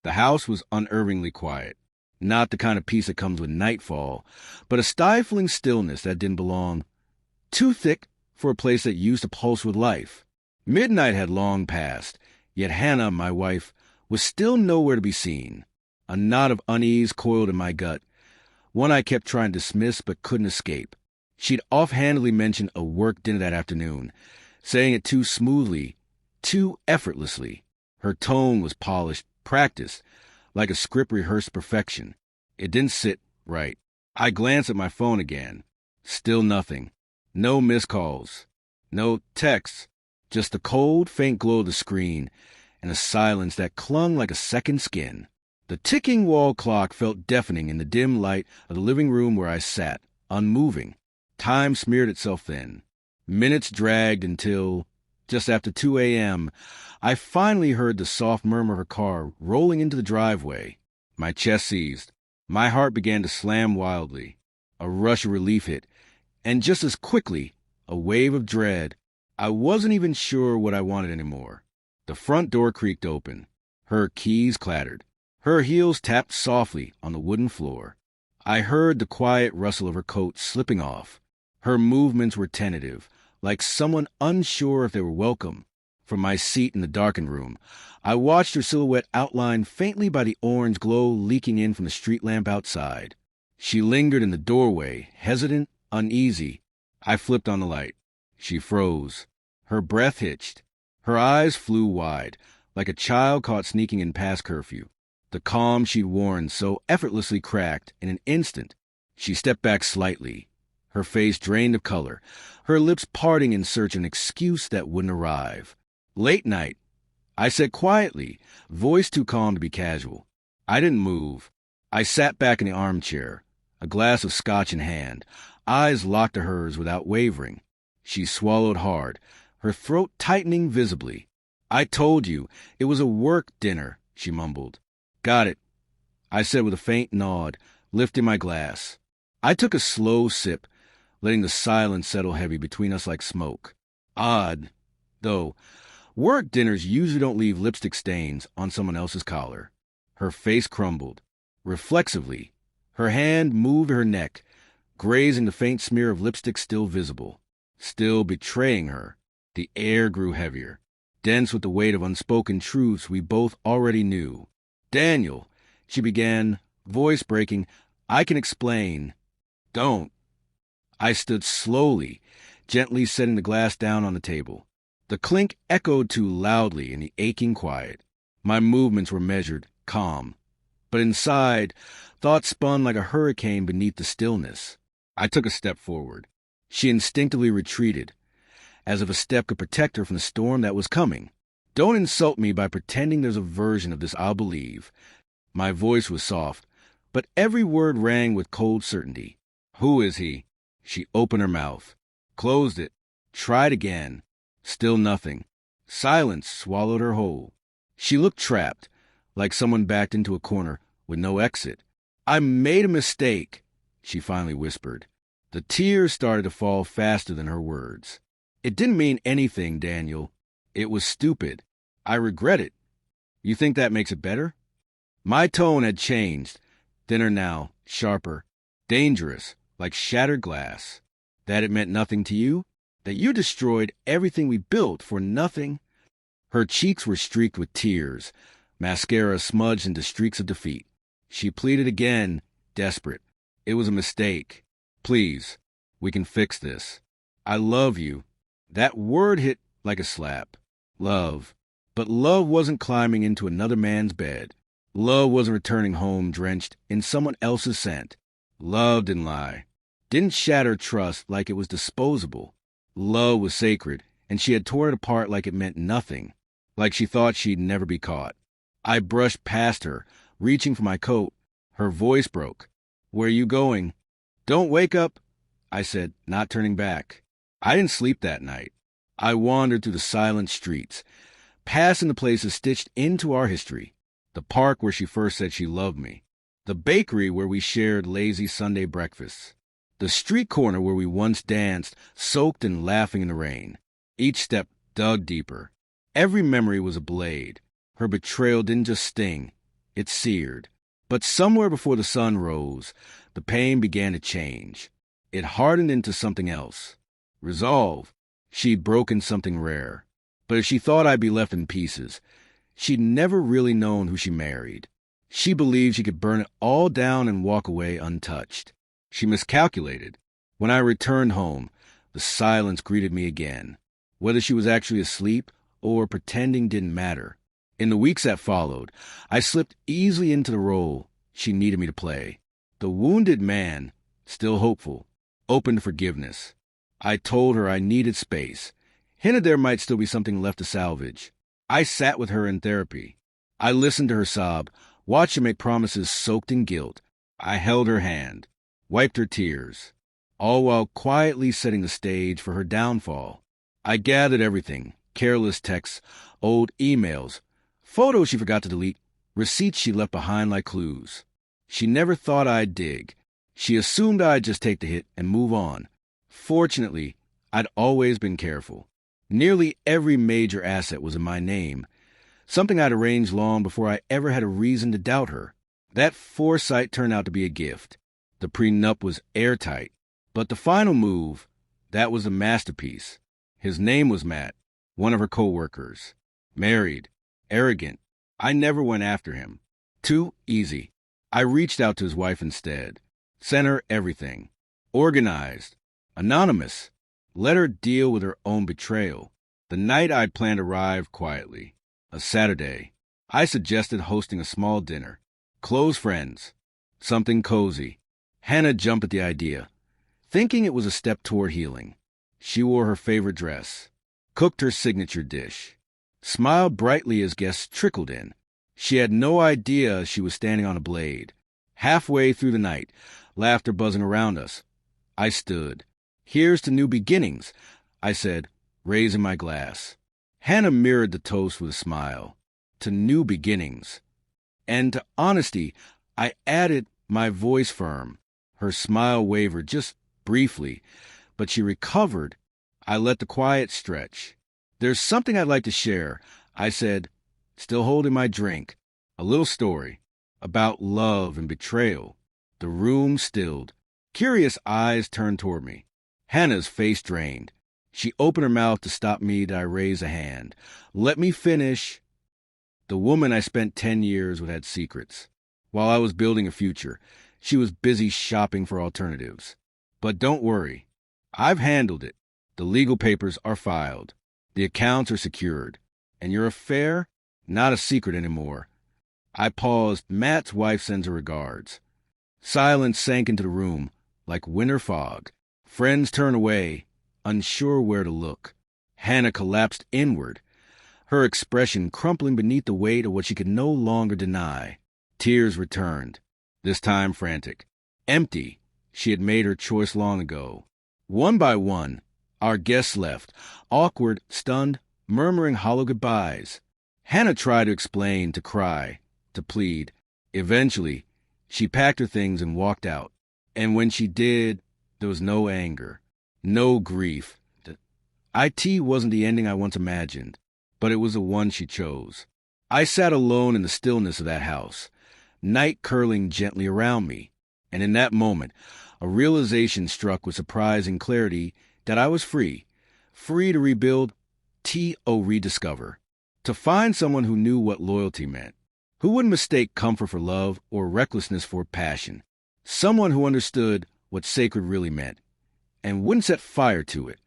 The house was unervingly quiet. Not the kind of peace that comes with nightfall, but a stifling stillness that didn't belong. Too thick for a place that used to pulse with life. Midnight had long passed, yet Hannah, my wife, was still nowhere to be seen. A knot of unease coiled in my gut, one I kept trying to dismiss but couldn't escape. She'd offhandedly mentioned a work dinner that afternoon, saying it too smoothly, too effortlessly. Her tone was polished, practiced, like a script rehearsed to perfection. It didn't sit right. I glanced at my phone again. Still nothing. No missed calls. No texts. Just the cold, faint glow of the screen and a silence that clung like a second skin. The ticking wall clock felt deafening in the dim light of the living room where I sat, unmoving. Time smeared itself thin. Minutes dragged until, just after 2 a.m., I finally heard the soft murmur of her car rolling into the driveway. My chest seized. My heart began to slam wildly. A rush of relief hit, and just as quickly, a wave of dread. I wasn't even sure what I wanted anymore. The front door creaked open. Her keys clattered. Her heels tapped softly on the wooden floor. I heard the quiet rustle of her coat slipping off. Her movements were tentative, like someone unsure if they were welcome. From my seat in the darkened room, I watched her silhouette outlined faintly by the orange glow leaking in from the street lamp outside. She lingered in the doorway, hesitant, uneasy. I flipped on the light. She froze. Her breath hitched. Her eyes flew wide, like a child caught sneaking in past curfew. The calm she'd worn so effortlessly cracked in an instant. She stepped back slightly, her face drained of color, her lips parting in search of an excuse that wouldn't arrive. Late night, I said quietly, voice too calm to be casual. I didn't move. I sat back in the armchair, a glass of scotch in hand, eyes locked to hers without wavering. She swallowed hard, her throat tightening visibly. I told you, it was a work dinner, she mumbled. Got it, I said with a faint nod, lifting my glass. I took a slow sip, letting the silence settle heavy between us like smoke. Odd, though, work dinners usually don't leave lipstick stains on someone else's collar. Her face crumbled. Reflexively, her hand moved her neck, grazing the faint smear of lipstick still visible, still betraying her. The air grew heavier, dense with the weight of unspoken truths we both already knew. Daniel, she began, voice breaking, I can explain. Don't. I stood slowly, gently setting the glass down on the table. The clink echoed too loudly in the aching quiet. My movements were measured, calm. But inside, thoughts spun like a hurricane beneath the stillness. I took a step forward. She instinctively retreated, as if a step could protect her from the storm that was coming. Don't insult me by pretending there's a version of this I'll believe. My voice was soft, but every word rang with cold certainty. Who is he? She opened her mouth, closed it, tried again. Still nothing. Silence swallowed her whole. She looked trapped, like someone backed into a corner with no exit. I made a mistake, she finally whispered. The tears started to fall faster than her words. It didn't mean anything, Daniel. It was stupid. I regret it. You think that makes it better? My tone had changed, thinner now, sharper, dangerous, like shattered glass. That it meant nothing to you? That you destroyed everything we built for nothing? Her cheeks were streaked with tears, mascara smudged into streaks of defeat. She pleaded again, desperate. It was a mistake. Please, we can fix this. I love you. That word hit like a slap. Love. But love wasn't climbing into another man's bed. Love wasn't returning home drenched in someone else's scent. Love didn't lie. Didn't shatter trust like it was disposable. Love was sacred, and she had torn it apart like it meant nothing, like she thought she'd never be caught. I brushed past her, reaching for my coat. Her voice broke. Where are you going? Don't wake up, I said, not turning back. I didn't sleep that night. I wandered through the silent streets, passing the places stitched into our history. The park where she first said she loved me. The bakery where we shared lazy Sunday breakfasts. The street corner where we once danced, soaked and laughing in the rain. Each step dug deeper. Every memory was a blade. Her betrayal didn't just sting, It seared. But somewhere before the sun rose, the pain began to change. It hardened into something else. Resolve. She'd broken something rare. But if she thought I'd be left in pieces, she'd never really known who she married. She believed she could burn it all down and walk away untouched. She miscalculated. When I returned home, the silence greeted me again. Whether she was actually asleep or pretending didn't matter. In the weeks that followed, I slipped easily into the role she needed me to play. The wounded man, still hopeful, open to forgiveness. I told her I needed space, hinted there might still be something left to salvage. I sat with her in therapy. I listened to her sob, watched her make promises soaked in guilt. I held her hand, wiped her tears, all while quietly setting the stage for her downfall. I gathered everything, careless texts, old emails, photos she forgot to delete, receipts she left behind like clues. She never thought I'd dig. She assumed I'd just take the hit and move on. Fortunately, I'd always been careful. Nearly every major asset was in my name, something I'd arranged long before I ever had a reason to doubt her. That foresight turned out to be a gift. The prenup was airtight, but the final move, that was a masterpiece. His name was Matt, one of her co-workers. Married, arrogant. I never went after him. Too easy. I reached out to his wife instead. Sent her everything. Organized. Anonymous. Let her deal with her own betrayal. The night I'd planned arrived quietly. A Saturday. I suggested hosting a small dinner. Close friends. Something cozy. Hannah jumped at the idea, thinking it was a step toward healing. She wore her favorite dress, cooked her signature dish, smiled brightly as guests trickled in. She had no idea she was standing on a blade. Halfway through the night, laughter buzzing around us. I stood. Here's to new beginnings, I said, raising my glass. Hannah mirrored the toast with a smile. To new beginnings. And to honesty, I added, my voice firm. Her smile wavered just briefly, but she recovered. I let the quiet stretch. There's something I'd like to share, I said, still holding my drink. A little story about love and betrayal. The room stilled. Curious eyes turned toward me. Hannah's face drained. She opened her mouth to stop me. I raised a hand. Let me finish. The woman I spent 10 years with had secrets. While I was building a future, she was busy shopping for alternatives. But don't worry. I've handled it. The legal papers are filed. The accounts are secured. And your affair? Not a secret anymore. I paused. Matt's wife sends her regards. Silence sank into the room like winter fog. Friends turned away, unsure where to look. Hannah collapsed inward, her expression crumpling beneath the weight of what she could no longer deny. Tears returned, this time frantic. Empty. She had made her choice long ago. One by one, our guests left, awkward, stunned, murmuring hollow goodbyes. Hannah tried to explain, to cry, to plead. Eventually, she packed her things and walked out. And when she did, there was no anger, no grief. IT wasn't the ending I once imagined, but it was the one she chose. I sat alone in the stillness of that house, night curling gently around me, and in that moment, a realization struck with surprising clarity that I was free to rebuild, rediscover, to find someone who knew what loyalty meant, who wouldn't mistake comfort for love or recklessness for passion, someone who understood what sacred really meant, and wouldn't set fire to it.